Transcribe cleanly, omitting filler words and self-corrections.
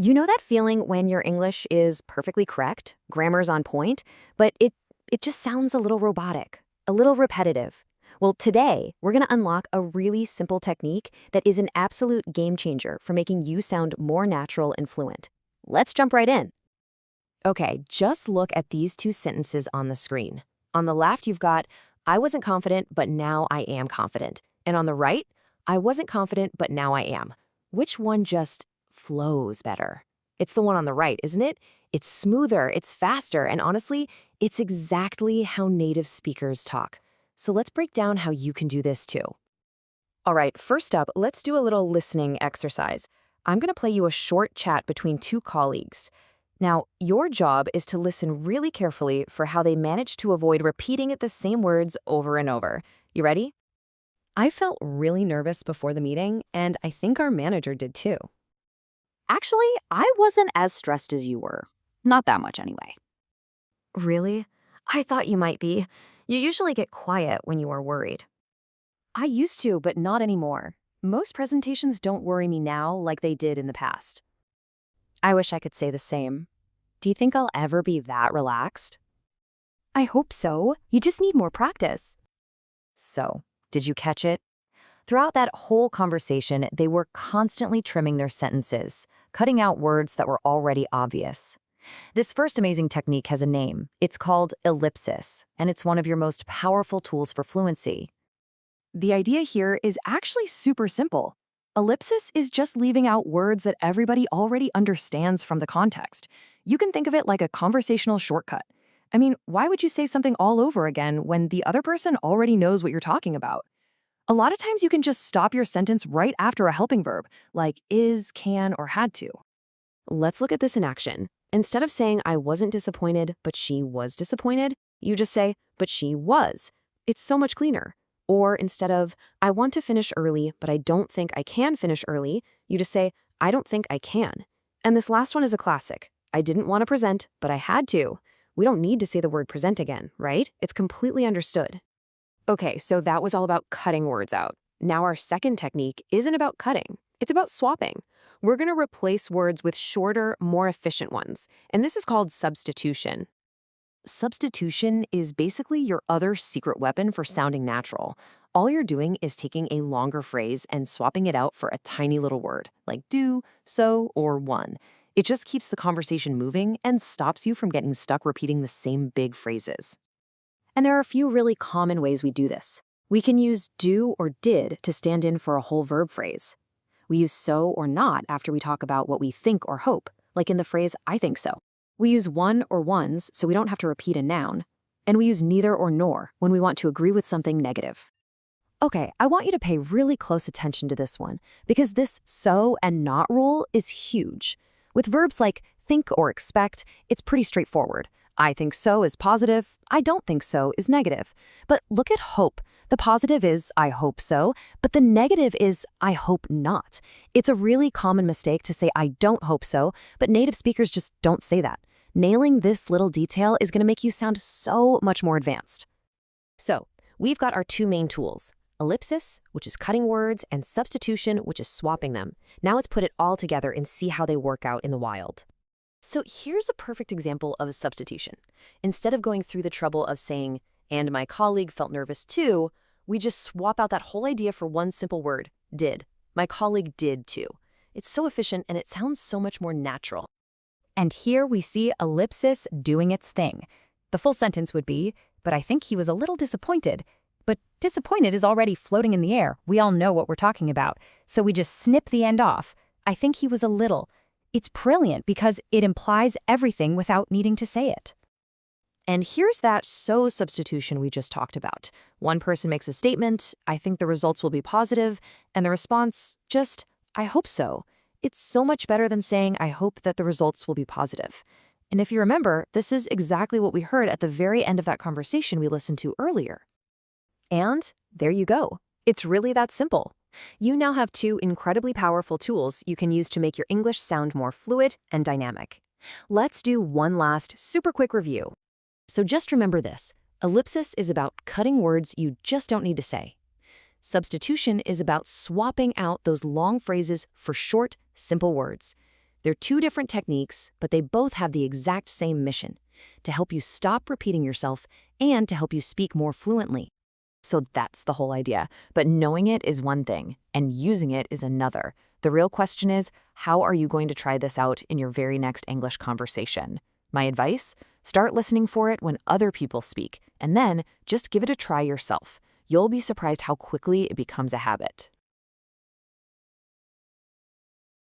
You know that feeling when your English is perfectly correct, grammar's on point, but it just sounds a little robotic, a little repetitive. Well, today we're going to unlock a really simple technique that is an absolute game changer for making you sound more natural and fluent. Let's jump right in. Okay, just look at these two sentences on the screen. On the left, you've got, I wasn't confident, but now I am confident. And on the right, I wasn't confident, but now I am. Which one just flows better? It's the one on the right, isn't it? It's smoother, it's faster, and honestly, it's exactly how native speakers talk. So let's break down how you can do this too. All right, first up, let's do a little listening exercise. I'm going to play you a short chat between two colleagues. Now, your job is to listen really carefully for how they manage to avoid repeating the same words over and over. You ready? I felt really nervous before the meeting, and I think our manager did too. Actually, I wasn't as stressed as you were. Not that much anyway. Really? I thought you might be. You usually get quiet when you are worried. I used to, but not anymore. Most presentations don't worry me now like they did in the past. I wish I could say the same. Do you think I'll ever be that relaxed? I hope so. You just need more practice. So, did you catch it? Throughout that whole conversation, they were constantly trimming their sentences, cutting out words that were already obvious. This first amazing technique has a name. It's called Ellipsis, and it's one of your most powerful tools for fluency. The idea here is actually super simple. Ellipsis is just leaving out words that everybody already understands from the context. You can think of it like a conversational shortcut. I mean, why would you say something all over again when the other person already knows what you're talking about? A lot of times you can just stop your sentence right after a helping verb, like is, can, or had to. Let's look at this in action. Instead of saying, I wasn't disappointed, but she was disappointed, you just say, but she was. It's so much cleaner. Or instead of, I want to finish early, but I don't think I can finish early, you just say, I don't think I can. And this last one is a classic. I didn't want to present, but I had to. We don't need to say the word present again, right? It's completely understood. Okay, so that was all about cutting words out. Now our second technique isn't about cutting. It's about swapping. We're going to replace words with shorter, more efficient ones, and this is called substitution. Substitution is basically your other secret weapon for sounding natural. All you're doing is taking a longer phrase and swapping it out for a tiny little word, like do, so, or one. It just keeps the conversation moving and stops you from getting stuck repeating the same big phrases. And there are a few really common ways we do this. We can use do or did to stand in for a whole verb phrase. We use so or not after we talk about what we think or hope, like in the phrase, I think so. We use one or ones so we don't have to repeat a noun. And we use neither or nor when we want to agree with something negative. Okay, I want you to pay really close attention to this one, because this so and not rule is huge. With verbs like think or expect, it's pretty straightforward. I think so is positive, I don't think so is negative. But look at hope. The positive is I hope so, but the negative is I hope not. It's a really common mistake to say I don't hope so, but native speakers just don't say that. Nailing this little detail is going to make you sound so much more advanced. So, we've got our two main tools, ellipsis, which is cutting words, and substitution, which is swapping them. Now let's put it all together and see how they work out in the wild. So here's a perfect example of a substitution. Instead of going through the trouble of saying, and my colleague felt nervous too, we just swap out that whole idea for one simple word, did. My colleague did too. It's so efficient and it sounds so much more natural. And here we see ellipsis doing its thing. The full sentence would be, but I think he was a little disappointed. But disappointed is already floating in the air. We all know what we're talking about. So we just snip the end off. I think he was a little. It's brilliant because it implies everything without needing to say it. And here's that so substitution we just talked about. One person makes a statement, I think the results will be positive, and the response, just, I hope so. It's so much better than saying, I hope that the results will be positive. And if you remember, this is exactly what we heard at the very end of that conversation we listened to earlier. And there you go. It's really that simple. You now have two incredibly powerful tools you can use to make your English sound more fluid and dynamic. Let's do one last super quick review. So just remember this. Ellipsis is about cutting words you just don't need to say. Substitution is about swapping out those long phrases for short, simple words. They're two different techniques, but they both have the exact same mission: to help you stop repeating yourself and to help you speak more fluently. So that's the whole idea. But knowing it is one thing, and using it is another. The real question is, how are you going to try this out in your very next English conversation? My advice? Start listening for it when other people speak, and then just give it a try yourself. You'll be surprised how quickly it becomes a habit.